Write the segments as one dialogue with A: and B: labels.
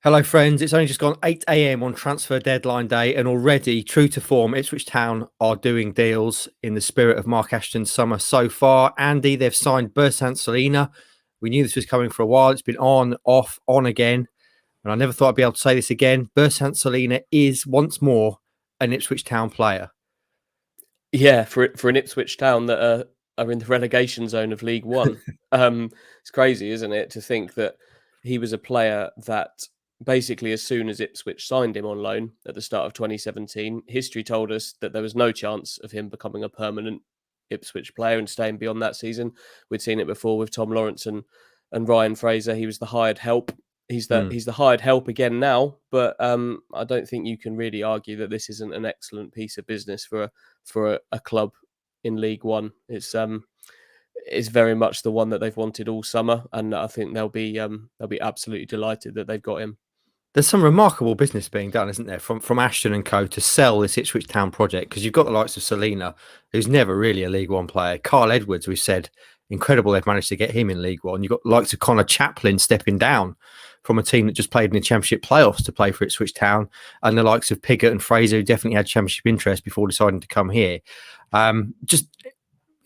A: Hello, friends. It's only just gone 8 a.m. on transfer deadline day, and already, true to form, Ipswich Town are doing deals in the spirit of Mark Ashton's summer so far. Andy, they've signed Bersant Celina. We knew this was coming for a while. It's been on, off, on again. And I never thought I'd be able to say this again. Bersant Celina is once more an Ipswich Town player.
B: Yeah, for an Ipswich Town that are in the relegation zone of League One. It's crazy, isn't it, to think that he was a player that basically as soon as Ipswich signed him on loan at the start of 2017, history told us that there was no chance of him becoming a permanent Ipswich player and staying beyond that season. We'd seen it before with Tom Lawrence and Ryan Fraser. He was the hired help. He's the hired help again now, but I don't think you can really argue that this isn't an excellent piece of business for a club in League One. It's very much the one that they've wanted all summer, and I think they'll be absolutely delighted that they've got him.
A: There's some remarkable business being done, isn't there, from Ashton and Co. to sell this Ipswich Town project? Because you've got the likes of Celina, who's never really a League One player. Carl Edwards, we said, incredible they've managed to get him in League One. You've got the likes of Connor Chaplin stepping down from a team that just played in the Championship playoffs to play for Ipswich Town, and the likes of Piggott and Fraser, who definitely had Championship interest before deciding to come here. Just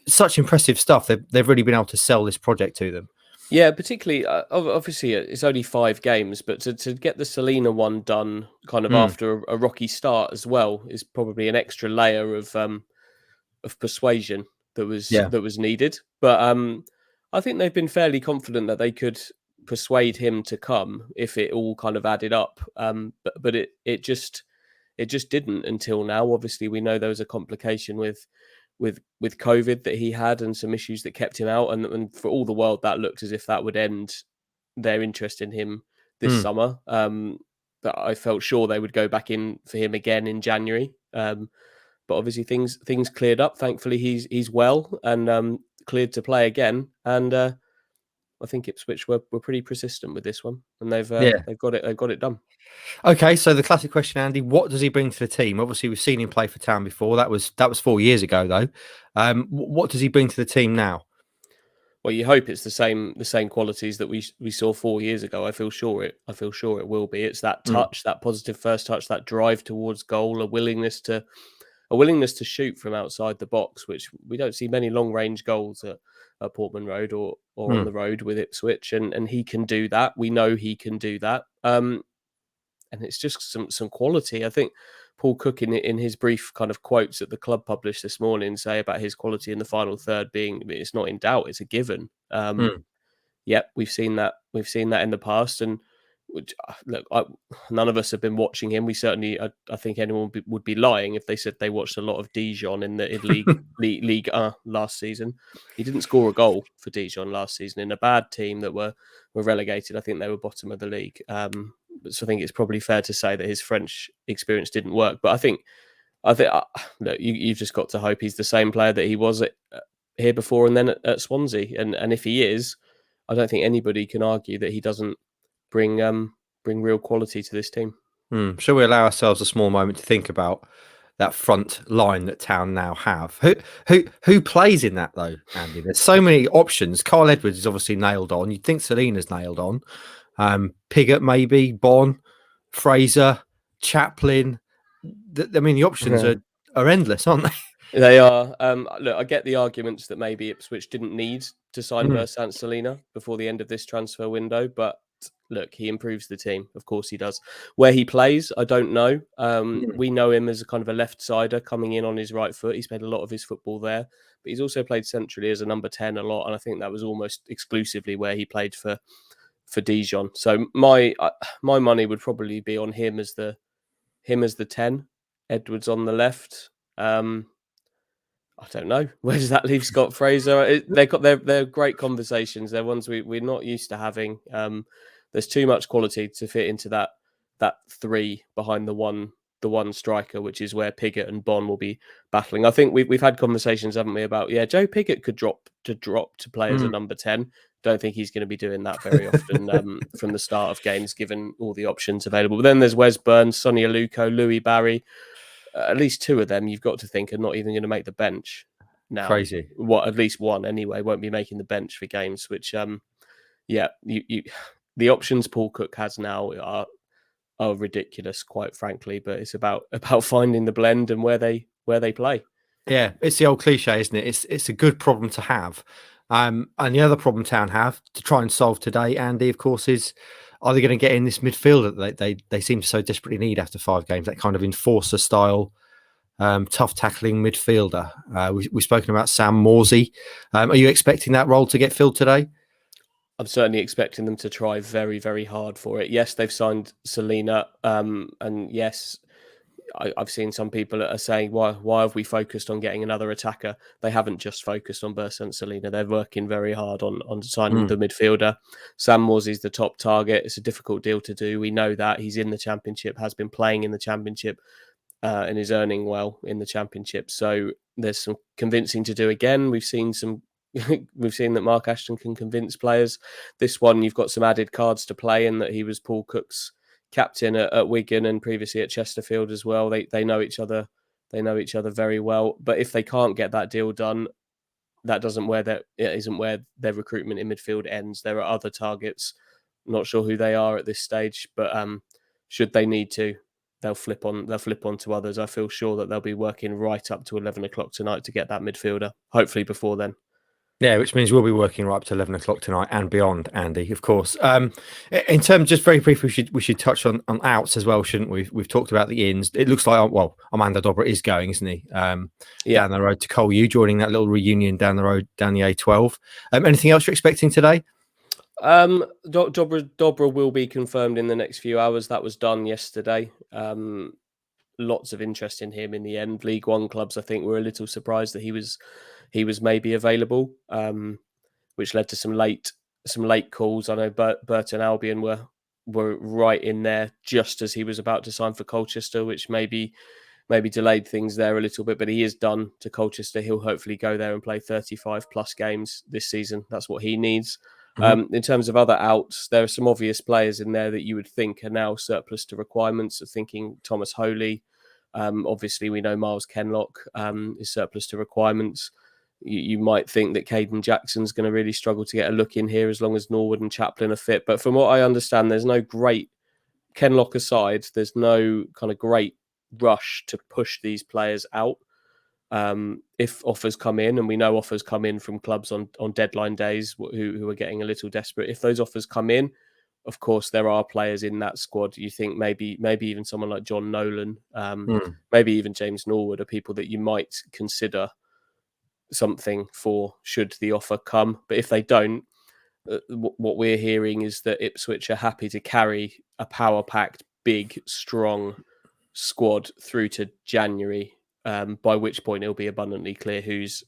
A: such impressive stuff. They've really been able to sell this project to them.
B: Yeah, particularly, obviously, it's only 5 games, but to get the Celina one done kind of after a rocky start as well is probably an extra layer of persuasion that was needed. But I think they've been fairly confident that they could persuade him to come if it all kind of added up. But it just didn't until now. Obviously, we know there was a complication with COVID that he had and some issues that kept him out. And for all the world, that looked as if that would end their interest in him this summer. But I felt sure they would go back in for him again in January. But obviously things cleared up. Thankfully, he's well and cleared to play again. And I think Ipswich were pretty persistent with this one, and they've got it done.
A: Okay, so the classic question, Andy: what does he bring to the team? Obviously, we've seen him play for Town before. That was 4 years ago, though. What does he bring to the team now?
B: Well, you hope it's the same qualities that we saw 4 years ago. I feel sure it will be. It's that touch, that positive first touch, that drive towards goal, a willingness to shoot from outside the box, which we don't see many long range goals at Portman Road or on the road with Ipswich, and he can do that. We know he can do that. And it's just some quality. I think Paul Cook in his brief kind of quotes that the club published this morning say about his quality in the final third being it's not in doubt, it's a given. Yep, we've seen that in the past, and look, none of us have been watching him. We certainly, I think anyone would be lying if they said they watched a lot of Dijon in League 1 last season. He didn't score a goal for Dijon last season in a bad team that were relegated. I think they were bottom of the league. So I think it's probably fair to say that his French experience didn't work. But I think look, you've just got to hope he's the same player that he was here before and then at Swansea. And if he is, I don't think anybody can argue that he doesn't bring real quality to this team.
A: Shall we allow ourselves a small moment to think about that front line that Town now have? Who plays in that though, Andy? There's so many options. Carl Edwards is obviously nailed on. You'd think Celina's nailed on. Piggott maybe, Bon, Fraser, Chaplin. The options are endless, aren't they?
B: They are. Look, I get the arguments that maybe Ipswich didn't need to sign Bersant Celina before the end of this transfer window, but look, he improves the team. Of course he does. Where he plays, I don't know. We know him as a kind of a left-sider coming in on his right foot. He's played a lot of his football there, but he's also played centrally as a number 10 a lot, and I think that was almost exclusively where he played for Dijon. So my money would probably be on him as the 10, Edwards on the left. I don't know. Where does that leave Scott Fraser? They're great conversations. They're ones we're not used to having. There's too much quality to fit into that 3 behind the one striker, which is where Piggott and Bon will be battling. I think we've had conversations, haven't we, about Joe Piggott could drop to play as a number 10. Don't think he's going to be doing that very often from the start of games, given all the options available. But then there's Wes Burns, Sonny Aluko, Louis Barry. At least 2 of them you've got to think are not even going to make the bench now.
A: Crazy.
B: At least one anyway won't be making the bench for games, which the options Paul Cook has now are ridiculous, quite frankly. But it's about finding the blend and where they play.
A: Yeah, it's the old cliche, isn't it? It's a good problem to have. And the other problem Town have to try and solve today, Andy, of course, is are they going to get in this midfield that they seem to so desperately need after 5 games? That kind of enforcer style, tough tackling midfielder. We've spoken about Sam Morsey. Are you expecting that role to get filled today?
B: I'm certainly expecting them to try very, very hard for it. Yes, they've signed Celina, and yes, I've seen some people are saying, why have we focused on getting another attacker? They haven't just focused on Bersant Celina. They're working very hard on signing the midfielder. Sam Morsey's the top target. It's a difficult deal to do. We know that. He's in the Championship, has been playing in the Championship, and is earning well in the Championship. So there's some convincing to do again. We've seen that Mark Ashton can convince players. This one, you've got some added cards to play in that he was Paul Cook's captain at Wigan and previously at Chesterfield as well. They know each other. They know each other very well. But if they can't get that deal done, it isn't where their recruitment in midfield ends. There are other targets. Not sure who they are at this stage, but should they need to, they'll flip on to others. I feel sure that they'll be working right up to 11 o'clock tonight to get that midfielder. Hopefully before then.
A: Yeah, which means we'll be working right up to 11 o'clock tonight and beyond, Andy, of course. In terms, just very briefly, we should touch on outs as well, shouldn't we? We've talked about the ins. It looks like, well, Amanda Dobra is going, isn't he? Down the road to Cole U, joining that little reunion down the road, down the A12. Anything else you're expecting today?
B: Dobra will be confirmed in the next few hours. That was done yesterday. Lots of interest in him in the end. League One clubs, I think, were a little surprised that he was maybe available, which led to some late calls. I know Burton Albion were right in there just as he was about to sign for Colchester, which maybe delayed things there a little bit. But he is done to Colchester. He'll hopefully go there and play 35 plus games this season. That's what he needs. In terms of other outs, there are some obvious players in there that you would think are now surplus to requirements. Thinking Thomas Holy. Obviously, we know Miles Kenlock is surplus to requirements. You might think that Caden Jackson's going to really struggle to get a look in here as long as Norwood and Chaplin are fit. But from what I understand, there's no great, Kenlock aside, there's no kind of great rush to push these players out. If offers come in, and we know offers come in from clubs on deadline days who are getting a little desperate. If those offers come in, of course, there are players in that squad. You think maybe even someone like John Nolan, maybe even James Norwood are people that you might consider something for should the offer come. But if they don't, what we're hearing is that Ipswich are happy to carry a power-packed, big, strong squad through to January, by which point it'll be abundantly clear who's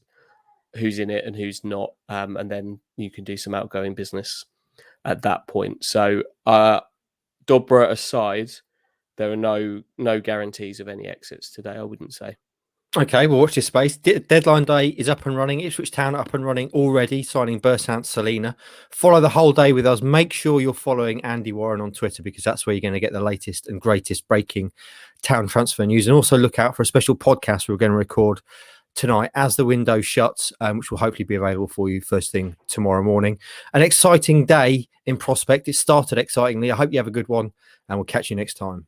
B: in it and who's not. And then you can do some outgoing business at that point. So Dobra aside, there are no guarantees of any exits today, I wouldn't say.
A: Okay, well, watch this space. Deadline day is up and running. Ipswich Town up and running already, signing Bersant Celina. Follow the whole day with us. Make sure you're following Andy Warren on Twitter, because that's where you're going to get the latest and greatest breaking Town transfer news. And also look out for a special podcast we're going to record tonight as the window shuts, which will hopefully be available for you first thing tomorrow morning. An exciting day in prospect. It started excitingly. I hope you have a good one, and we'll catch you next time.